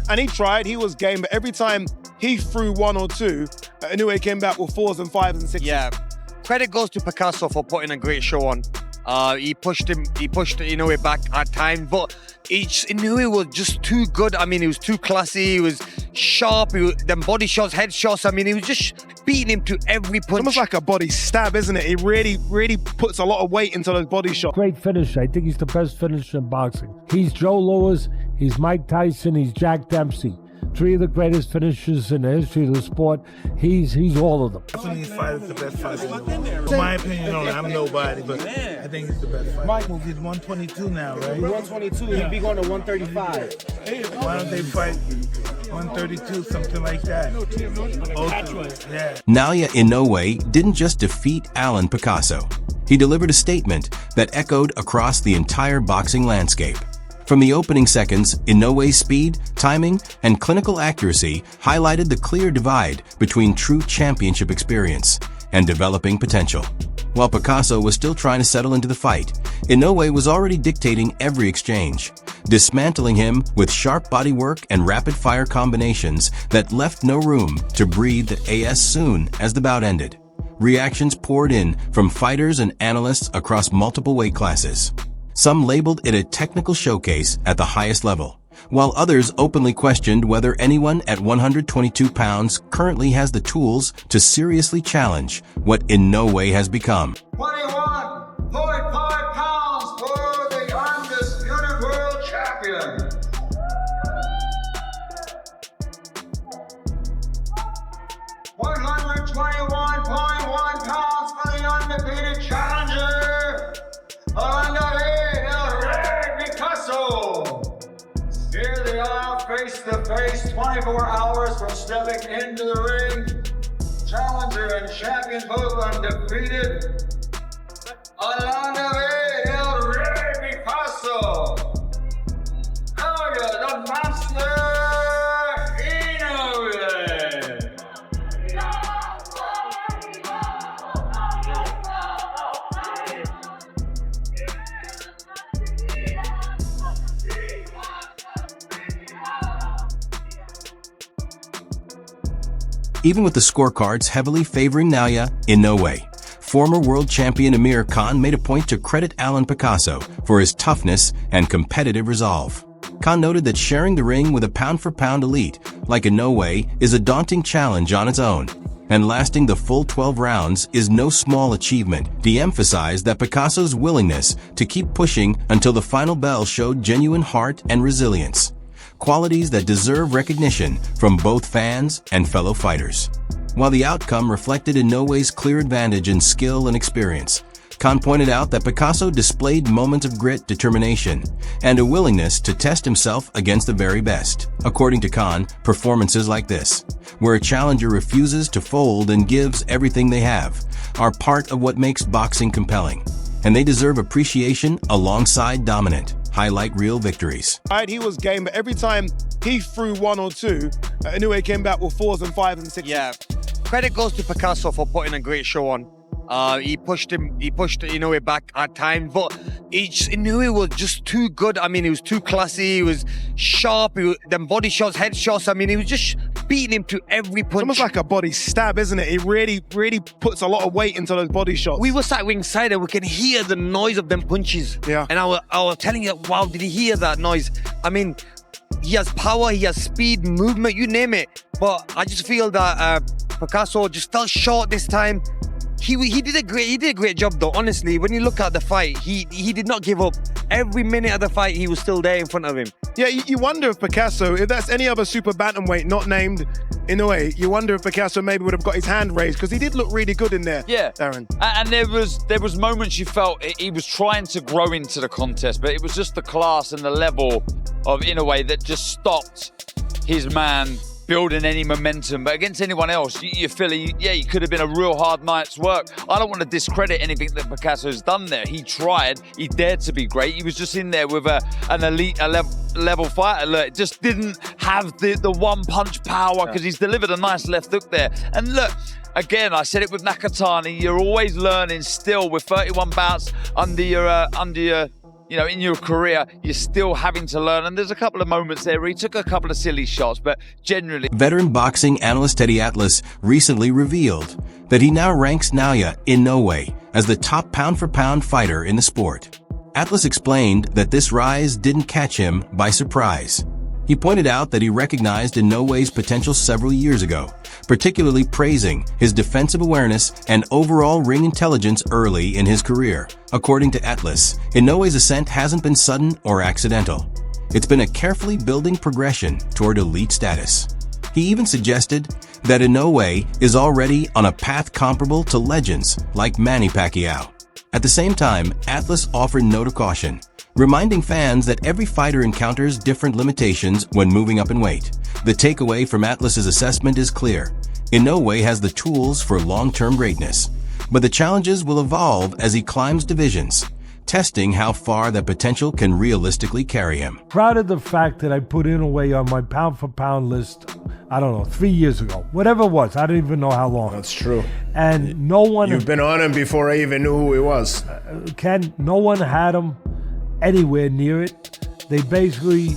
And he tried, he was game, but every time he threw one or two, Inoue came back with 4s and 5s and 6s. Yeah. Credit goes to Picasso for putting a great show on. He pushed Inoue back at times, but Inoue was just too good. I mean, he was too classy, he was sharp, them body shots, head shots. I mean, he was just beating him to every punch. Almost like a body stab, isn't it? He really puts a lot of weight into those body shots. Great finisher. I think he's the best finisher in boxing. He's Joe Louis, he's Mike Tyson, he's Jack Dempsey. 3 of the greatest finishers in the history of the sport. He's all of them. I think he's the best fighter in the world. In my opinion, I'm nobody, but I think he's the best fighter. Michael, he's 122 now, right? 122, he'd be going to 135. Why don't they fight 132, something like that? Yeah. Naoya Inoue didn't just defeat Alan Picasso. He delivered a statement that echoed across the entire boxing landscape. From the opening seconds, Inoue's speed, timing, and clinical accuracy highlighted the clear divide between true championship experience and developing potential. While Picasso was still trying to settle into the fight, Inoue was already dictating every exchange, dismantling him with sharp bodywork and rapid-fire combinations that left no room to breathe as soon as the bout ended. Reactions poured in from fighters and analysts across multiple weight classes. Some labeled it a technical showcase at the highest level, while others openly questioned whether anyone at 122 pounds currently has the tools to seriously challenge what Inoue has become. 21.5 pounds for the undisputed world champion. $121.1 pounds for the undefeated challenger. David Picasso. Here they are, face to face, 24 hours from stepping into the ring. Challenger and champion both undefeated. David Picasso. Naoya, the monster Inoue. Even with the scorecards heavily favoring Naoya Inoue, former world champion Amir Khan made a point to credit Alan Picasso for his toughness and competitive resolve. Khan noted that sharing the ring with a pound-for-pound elite like Inoue is a daunting challenge on its own, and lasting the full 12 rounds is no small achievement. He emphasized that Picasso's willingness to keep pushing until the final bell showed genuine heart and resilience, qualities that deserve recognition from both fans and fellow fighters. While the outcome reflected Inoue's clear advantage in skill and experience, Khan pointed out that Picasso displayed moments of grit, determination, and a willingness to test himself against the very best. According to Khan, performances like this, where a challenger refuses to fold and gives everything they have, are part of what makes boxing compelling, and they deserve appreciation alongside dominant, highlight reel victories. He was game, but every time he threw one or two, Inoue came back with 4s and 5s and 6s. Yeah. Credit goes to Picasso for putting a great show on. He pushed Inoue back at times, but Inoue was just too good. I mean, he was too classy, he was sharp, them body shots, head shots. I mean, he was just beating him to every punch. Almost like a body stab, isn't it? He really puts a lot of weight into those body shots. We were sat ringside and we can hear the noise of them punches. Yeah. And I was telling you, wow, did he hear that noise? I mean, he has power, he has speed, movement, you name it. But I just feel that Picasso just fell short this time. He did a great job though. Honestly, when you look at the fight, he did not give up. Every minute of the fight, he was still there in front of him. Yeah, you wonder if Picasso, if that's any other super bantamweight not named Inoue, you wonder if Picasso maybe would have got his hand raised, because he did look really good in there. Yeah, Darren. And there was moments you felt he was trying to grow into the contest, but it was just the class and the level of Inoue that just stopped his man building any momentum. But against anyone else, you feel he could have been a real hard night's work. I don't want to discredit anything that Picasso's done there. He tried, he dared to be great. He was just in there with an elite level fighter. Look, just didn't have the one punch power, because he's delivered a nice left hook there. And look, again, I said it with Nakatani, you're always learning still with 31 bouts under your you know, in your career, you're still having to learn. And there's a couple of moments there where he took a couple of silly shots, but generally... Veteran boxing analyst Teddy Atlas recently revealed that he now ranks Naoya Inoue as the top pound-for-pound fighter in the sport. Atlas explained that this rise didn't catch him by surprise. He pointed out that he recognized Inoue's potential several years ago, particularly praising his defensive awareness and overall ring intelligence early in his career. According to Atlas, Inoue's ascent hasn't been sudden or accidental. It's been a carefully building progression toward elite status. He even suggested that Inoue is already on a path comparable to legends like Manny Pacquiao. At the same time, Atlas offered a note of caution, reminding fans that every fighter encounters different limitations when moving up in weight. The takeaway from Atlas's assessment is clear. Inoue has the tools for long-term greatness, but the challenges will evolve as he climbs divisions, testing how far that potential can realistically carry him. Proud of the fact that I put Inoue on my pound-for-pound list, I don't know, 3 years ago. Whatever it was, I don't even know how long. That's true. And no one... You've been on him before I even knew who he was. Ken, no one had him anywhere near it. They basically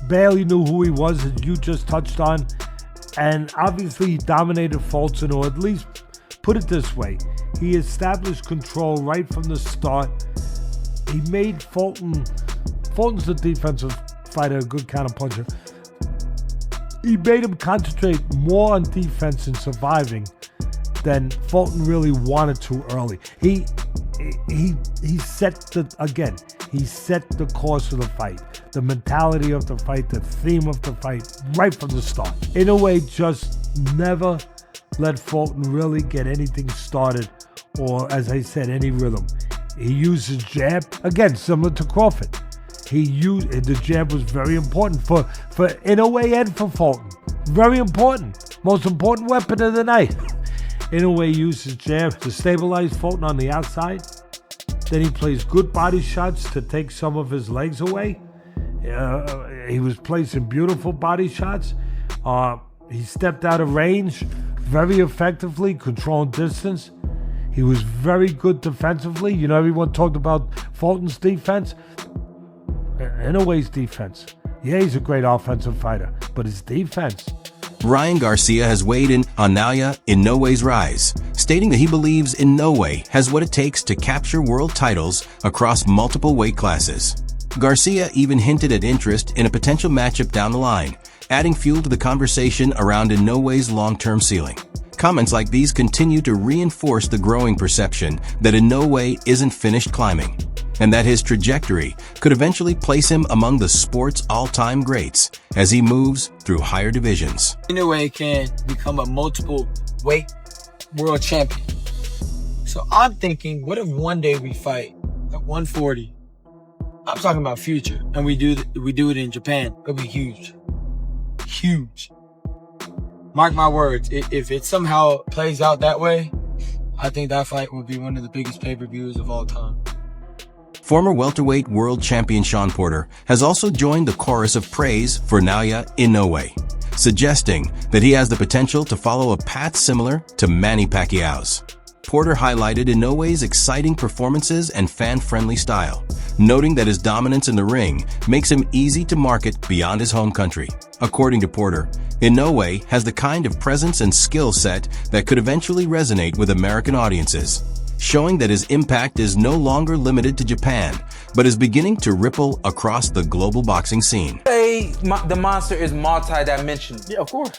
barely knew who he was, as you just touched on. And obviously he dominated Fulton, or at least put it this way, he established control right from the start. He made Fulton's a defensive fighter, a good counterpuncher. He made him concentrate more on defense and surviving than Fulton really wanted to early. He set the course of the fight, the mentality of the fight, the theme of the fight, right from the start. Inoue just never let Fulton really get anything started, or as I said, any rhythm. He used his jab, again, similar to Crawford. The jab was very important for Inoue and for Fulton. Very important. Most important weapon of the night. Inoue used his jab to stabilize Fulton on the outside. Then he plays good body shots to take some of his legs away. He was placing beautiful body shots. He stepped out of range very effectively, controlling distance. He was very good defensively. You know, everyone talked about Fulton's defense. Inoue's defense. Yeah, he's a great offensive fighter, but his defense. Ryan Garcia has weighed in on Naoya Inoue's rise, stating that he believes Inoue has what it takes to capture world titles across multiple weight classes. Garcia even hinted at interest in a potential matchup down the line, adding fuel to the conversation around Inoue's long-term ceiling. Comments like these continue to reinforce the growing perception that Inoue isn't finished climbing, and that his trajectory could eventually place him among the sport's all-time greats as he moves through higher divisions. Inoue can become a multiple weight world champion. So I'm thinking, what if one day we fight at 140? I'm talking about future, and we do it in Japan. It'll be huge. Huge. Mark my words, if it somehow plays out that way, I think that fight will be one of the biggest pay-per-views of all time. Former welterweight world champion Shawn Porter has also joined the chorus of praise for Naoya Inoue, suggesting that he has the potential to follow a path similar to Manny Pacquiao's. Porter highlighted Inoue's exciting performances and fan-friendly style, noting that his dominance in the ring makes him easy to market beyond his home country. According to Porter, Inoue has the kind of presence and skill set that could eventually resonate with American audiences, showing that his impact is no longer limited to Japan, but is beginning to ripple across the global boxing scene. The monster is multi-dimensional. Yeah, of course.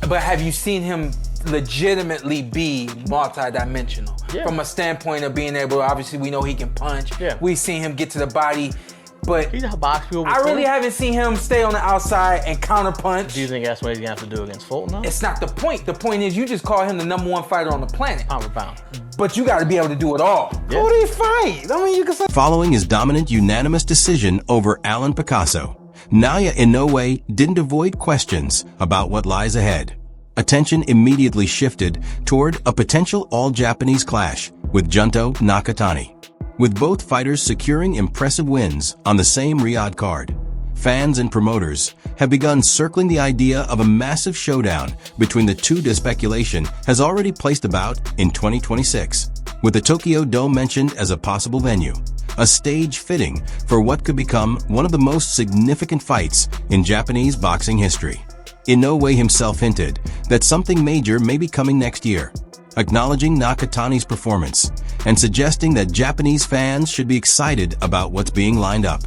But have you seen him legitimately be multi-dimensional? Yeah. From a standpoint of being able, obviously we know he can punch. Yeah. We've seen him get to the body, but He's a box field. I really haven't seen him stay on the outside and counter punch. Do you think that's what he's gonna have to do against Fulton? No? It's not the point. The point is you just call him the #1 fighter on the planet. Pound. But you got to be able to do it all. Yeah. Who do you fight? I mean, you can say. Following his dominant unanimous decision over Alan Picasso, Naoya Inoue didn't avoid questions about what lies ahead. Attention immediately shifted toward a potential all-Japanese clash with Junto Nakatani. With both fighters securing impressive wins on the same Riyadh card, fans and promoters have begun circling the idea of a massive showdown between the two that speculation has already placed about in 2026. with the Tokyo Dome mentioned as a possible venue, a stage fitting for what could become one of the most significant fights in Japanese boxing history. Inoue himself hinted that something major may be coming next year, acknowledging Nakatani's performance and suggesting that Japanese fans should be excited about what's being lined up.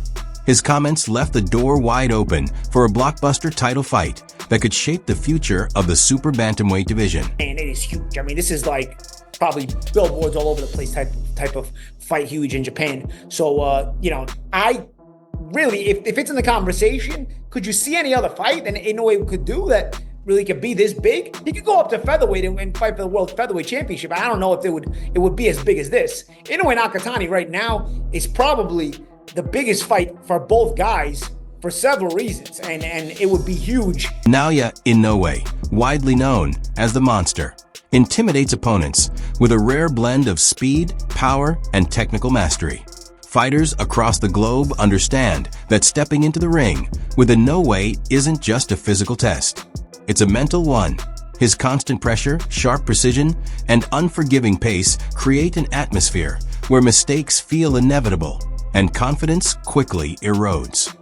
His comments left the door wide open for a blockbuster title fight that could shape the future of the super bantamweight division. And it is huge. I mean, this is like probably billboards all over the place type of fight, huge in Japan. So, you know, I really, if it's in the conversation, could you see any other fight that Inoue could do that really could be this big? He could go up to featherweight and fight for the world featherweight championship. I don't know if it would be as big as this. Inoue Nakatani right now is probably the biggest fight for both guys for several reasons, and it would be huge. Naoya Inoue, widely known as the Monster, intimidates opponents with a rare blend of speed, power, and technical mastery. Fighters across the globe understand that stepping into the ring with Inoue isn't just a physical test. It's a mental one. His constant pressure, sharp precision, and unforgiving pace create an atmosphere where mistakes feel inevitable and confidence quickly erodes.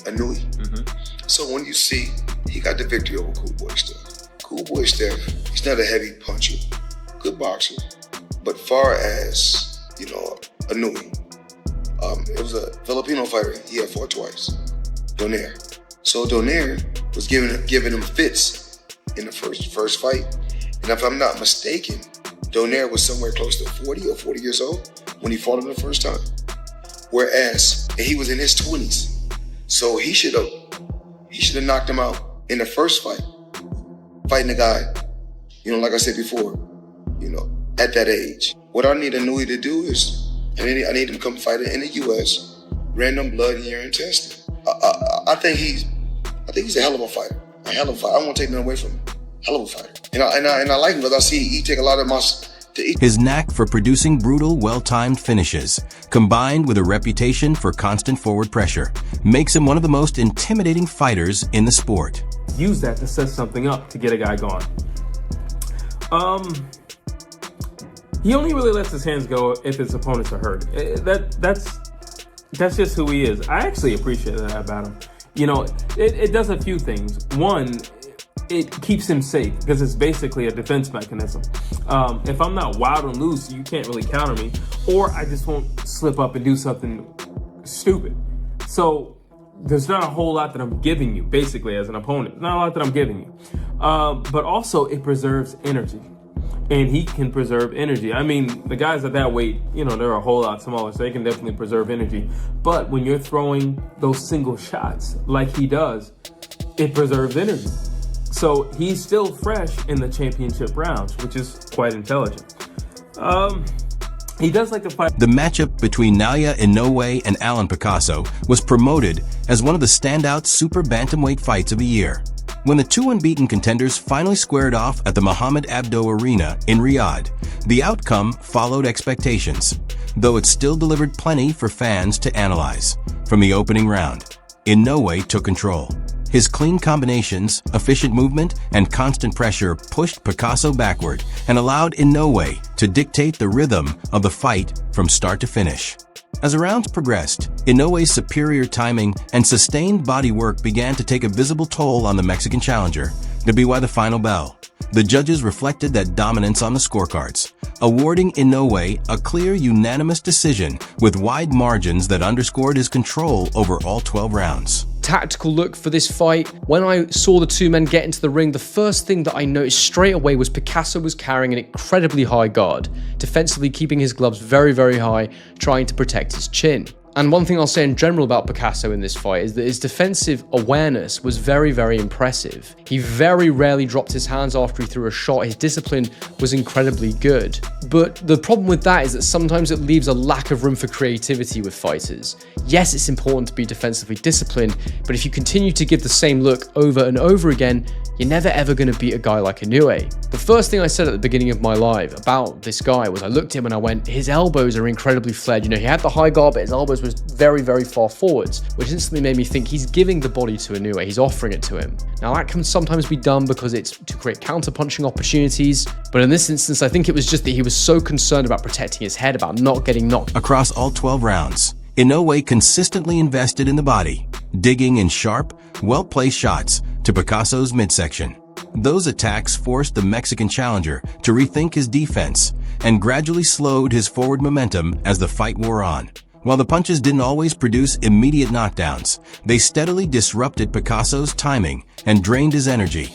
Inoue. So when you see he got the victory over Cool Boy Steph. Cool Boy Steph, he's not a heavy puncher, good boxer. But far as, you know, Inoue, it was a Filipino fighter he had fought twice, Donaire. So Donaire was giving him fits in the first fight. And if I'm not mistaken, Donaire was somewhere close to 40 or 40 years old when he fought him the first time. Whereas he was in his 20s. So he should have knocked him out in the first fight. Fighting a guy, you know, like I said before, you know, at that age. What I need Inoue to do is, I need him to come fight in the US, random blood, urine testing. I think he's a hell of a fighter. A hell of a fighter. I won't take nothing away from him. Hell of a fighter. And I like him because I see he take a lot of my. His knack for producing brutal, well-timed finishes, combined with a reputation for constant forward pressure, makes him one of the most intimidating fighters in the sport. Use that to set something up to get a guy going. He only really lets his hands go if his opponents are hurt. That's just who he is. I actually appreciate that about him. You know, it does a few things. One, it keeps him safe because it's basically a defense mechanism. If I'm not wild and loose, you can't really counter me, or I just won't slip up and do something stupid. So there's not a whole lot that I'm giving you, basically, as an opponent. Not a lot that I'm giving you. But also, it preserves energy. And he can preserve energy. I mean, the guys at that weight, you know, they're a whole lot smaller, so they can definitely preserve energy. But when you're throwing those single shots like he does, it preserves energy. So he's still fresh in the championship rounds, which is quite intelligent. He does like to fight. The matchup between Naoya Inoue and Alan Picasso was promoted as one of the standout super bantamweight fights of the year. When the two unbeaten contenders finally squared off at the Mohammed Abdo Arena in Riyadh, the outcome followed expectations, though it still delivered plenty for fans to analyze. From the opening round, Inoue took control. His clean combinations, efficient movement, and constant pressure pushed Picasso backward and allowed Inoue to dictate the rhythm of the fight from start to finish. As the rounds progressed, Inoue's superior timing and sustained body work began to take a visible toll on the Mexican challenger. To be why the final bell, the judges reflected that dominance on the scorecards, awarding Inoue a clear unanimous decision with wide margins that underscored his control over all 12 rounds. Tactical look for this fight. When I saw the two men get into the ring, the first thing that I noticed straight away was Picasso was carrying an incredibly high guard, defensively keeping his gloves very, very high, trying to protect his chin. And one thing I'll say in general about Picasso in this fight is that his defensive awareness was very, very impressive. He very rarely dropped his hands after he threw a shot. His discipline was incredibly good. But the problem with that is that sometimes it leaves a lack of room for creativity with fighters. Yes, it's important to be defensively disciplined, but if you continue to give the same look over and over again, you're never ever going to beat a guy like Inoue. The first thing I said at the beginning of my live about this guy was I looked at him and I went, his elbows are incredibly flared. You know, he had the high guard, but his elbows was very, very far forwards, which instantly made me think he's giving the body to Inoue, he's offering it to him. Now that can sometimes be done because it's to create counter-punching opportunities, but in this instance I think it was just that he was so concerned about protecting his head, about not getting knocked. Across all 12 rounds, Inoue consistently invested in the body, digging in sharp, well-placed shots to Picasso's midsection. Those attacks forced the Mexican challenger to rethink his defense and gradually slowed his forward momentum as the fight wore on. While the punches didn't always produce immediate knockdowns, they steadily disrupted Picasso's timing and drained his energy,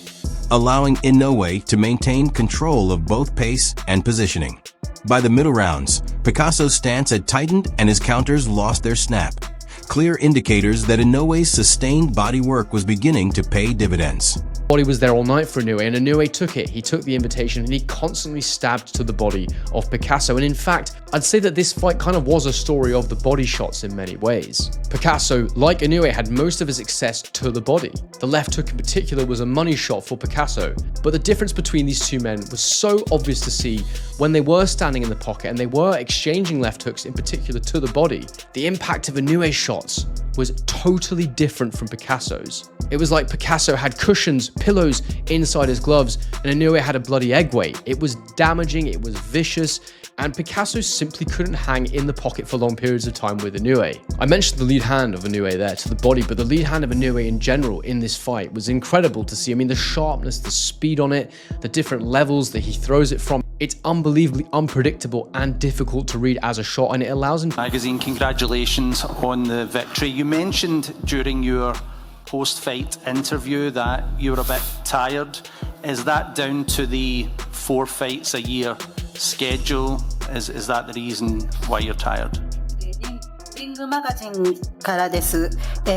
allowing Inoue to maintain control of both pace and positioning. By the middle rounds, Picasso's stance had tightened and his counters lost their snap, clear indicators that Inoue's sustained body work was beginning to pay dividends. Body was there all night for Inoue, and Inoue took it. He took the invitation and he constantly stabbed to the body of Picasso. And in fact, I'd say that this fight kind of was a story of the body shots in many ways. Picasso, like Inoue, had most of his success to the body. The left hook in particular was a money shot for Picasso. But the difference between these two men was so obvious to see when they were standing in the pocket and they were exchanging left hooks in particular to the body. The impact of Inoue's shots was totally different from Picasso's. It was like Picasso had cushions, pillows inside his gloves, and Inoue had a bloody egg weight. It was damaging, it was vicious, and Picasso simply couldn't hang in the pocket for long periods of time with Inoue. I mentioned the lead hand of Inoue there to the body, but the lead hand of Inoue in general in this fight was incredible to see. I mean, the sharpness, the speed on it, the different levels that he throws it from. It's unbelievably unpredictable and difficult to read as a shot, and it allows him... Magazine, congratulations on the victory. You mentioned during your post-fight interview that you were a bit tired. Is that down to the 4 fights a year schedule? Is that the reason why you're tired? リングマガジンからです、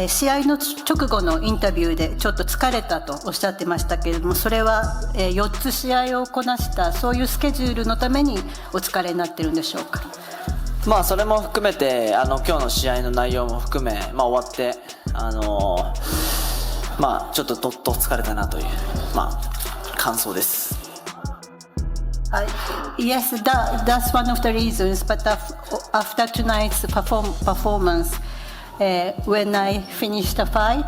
試合の直後のインタビューでちょっと疲れたとおっしゃってましたけれども、それは、4つ試合をこなしたそういうスケジュールのためにお疲れになってるんでしょうか。まあそれも含めて今日の試合の内容も含め、終わってちょっとどっと疲れたなという感想です。Yes, that's one of the reasons. But after tonight's performance, when I finished the fight,